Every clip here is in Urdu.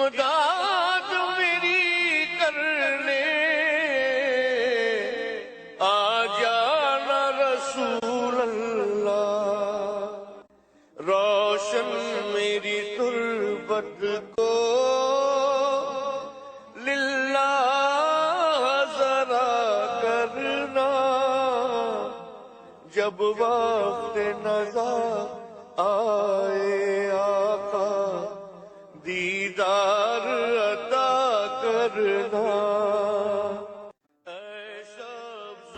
امداد میری کرنے آ جانا رسول اللہ، روشن میری تربت کو للہ ذرا کرنا، جب وقت نظر آئے آقا دیدار عطا کرنا۔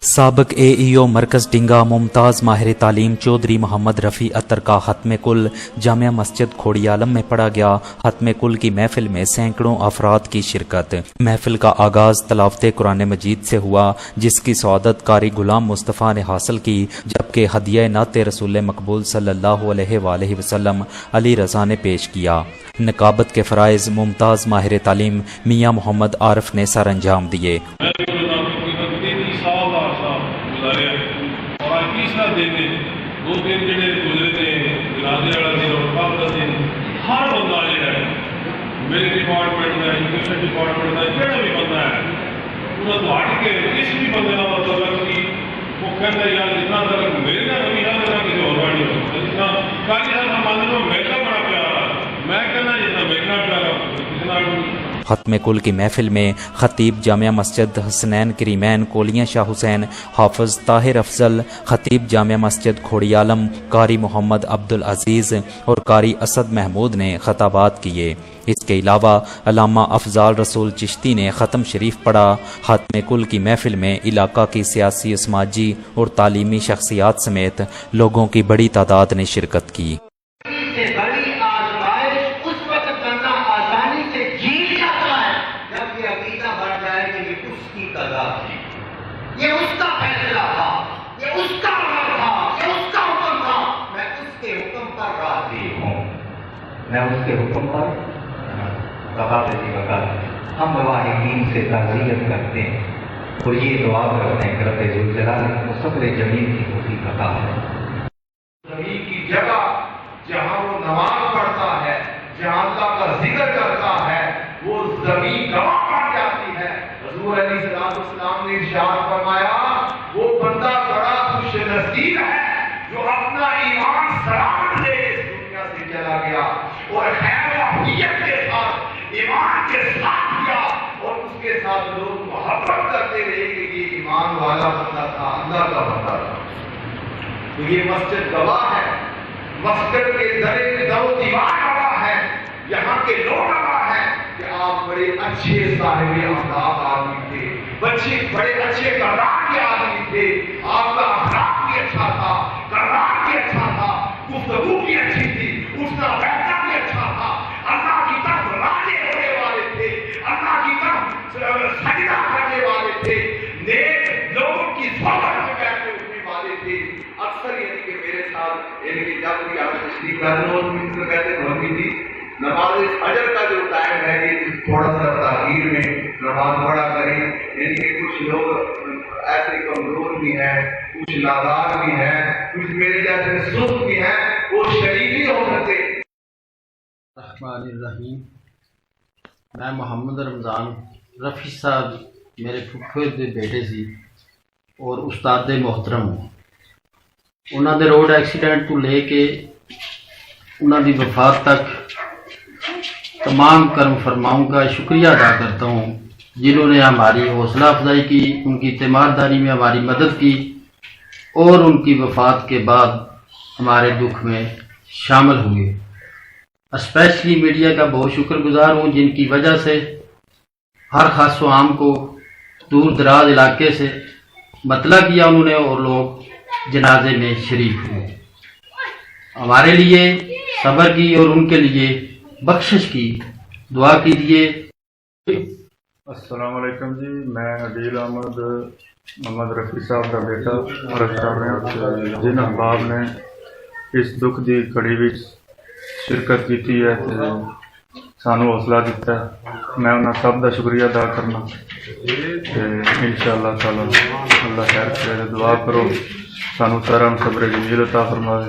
سابق اے ای او مرکز ڈنگا ممتاز ماہر تعلیم چودھری محمد رفیع عطر کا ختم کل جامعہ مسجد کھوڑی عالم میں پڑھا گیا۔ ختم کل کی محفل میں سینکڑوں افراد کی شرکت۔ محفل کا آغاز تلاوت قرآن مجید سے ہوا، جس کی سعادت قاری غلام مصطفیٰ نے حاصل کی، جبکہ ہدیہ نعت رسول مقبول صلی اللہ علیہ وآلہ وسلم علی رضا نے پیش کیا۔ نقابت کے فرائض ممتاز ماہر تعلیم میاں محمد عارف نے سر انجام دیے۔ دو دن جڑے گزرے تھے جنازے والا دن اور قبر کا دن، ہر بندہ جو ہے میرے ڈپارٹمنٹ کا ایجوکیشن ڈپارٹمنٹ کا جہاں بھی بندہ ہے انہوں تو ہٹ کے کسی بھی بندے کا مطلب کہ وہ کہتا ہے یار جتنا تک میرے کا نبی ہے اتنا کسی اور کا نہیں ہو سکتا۔ جتنا کالی صاحب ہمارے کو میرا بڑا پیارا، میں کہنا جتنا میرا پیارا اتنا ختم کل کی محفل میں خطیب جامعہ مسجد حسنین کریمین کولیاں شاہ حسین، حافظ طاہر افضل، خطیب جامعہ مسجد کھوڑی عالم قاری محمد عبدالعزیز اور قاری اسد محمود نے خطابات کیے۔ اس کے علاوہ علامہ افضال رسول چشتی نے ختم شریف پڑھا۔ ختم کل کی محفل میں علاقہ کی سیاسی، سماجی اور تعلیمی شخصیات سمیت لوگوں کی بڑی تعداد نے شرکت کی۔ یہ اس کا فیصلہ تھا، یہ اس کا امر تھا، یہ اس کا حکم تھا، میں اس کے حکم پر راضی ہوں، میں اس کے حکم پر ہم مواہدین سے تعزیت کرتے ہیں اور یہ دعا کرتے ہیں کہ رب ذوالجلال کو صبر جمیل کی توفیق عطا فرمائے۔ زمین کی جگہ جہاں وہ نماز پڑھتا ہے، جہاں اللہ کا ذکر کرتا ہے، وہ زمین گواہ بن جاتی ہے۔ حضور علیہ السلام نے ارشاد فرمایا وہ بندہ بڑا خوش نصیب ہے جو اپنا ایمان سلامت لے اس دنیا سے چلا گیا اور خیر و عافیت کے ساتھ ایمان کے ساتھ گیا اور اس کے ساتھ لوگ محبت کرتے رہے کہ یہ ایمان والا بندہ تھا، اللہ کا بندہ تھا۔ تو یہ مسجد گواہ ہے، مسجد کے در و دیوار گواہ ہے، یہاں کے لوگ گواہ ہیں کہ آپ بڑے اچھے صاحب اخلاق آدمی تھے، بڑے اچھے کردار کے آدمی تھے، آپ کا اخلاق بھی اچھا تھا، کردار بھی اچھا تھا، گفتگو بھی اچھی تھی، اٹھنا بیٹھنا بھی اچھا تھا، اللہ کی طرف راضی ہونے والے تھے، اللہ کی طرف سجدہ کرنے والے تھے، نیک لوگوں کی صحبت میں بیٹھے اٹھنے والے تھے۔ اکثر یعنی کہ میرے ساتھ یعنی کہ جب بھی آپ تشریف لاتے ہو تو کہتے ہیں جی نماز فجر کا جو ٹائم ہے یہ تھوڑا سا تاخیر میں نماز پڑھا کریں، یعنی کہ کچھ لوگ ایسے کمزور بھی ہیں، کچھ نادار بھی ہیں، کچھ میرے جیسے سست بھی ہیں، وہ شریک ہی ہو سکتے۔ الرحمن الرحیم، میں محمد رمضان رفیع صاحب میرے پھپھے دے بیٹے سی اور استاد محترم ہوں۔ انہوں نے روڈ ایکسیڈنٹ تو لے کے انہوں کی وفات تک تمام کرم فرماؤں کا شکریہ ادا کرتا ہوں جنہوں نے ہماری حوصلہ افزائی کی، ان کی تیمارداری میں ہماری مدد کی اور ان کی وفات کے بعد ہمارے دکھ میں شامل ہوئے۔ اسپیشلی میڈیا کا بہت شکر گزار ہوں جن کی وجہ سے ہر خاص و عام کو دور دراز علاقے سے مطلع کیا انہوں نے اور لوگ جنازے میں شریک ہوئے۔ ہمارے لیے صبر کی اور ان کے لیے بخشش کی دعا کیجیے۔ السلام علیکم جی، میں عدیل احمد محمد رفیع صاحب کا بیٹا عرض کر رہا ہوں جن احباب نے اس دکھ دی کڑی وچ شرکت کی ہے سانو حوصلہ دیتا ہے، میں انہوں سب کا شکریہ ادا کرنا ان شاء اللہ تعالی اللہ خیر کرے۔ دعا کرو سانو ترم صبر جمیل عطا فرمائے۔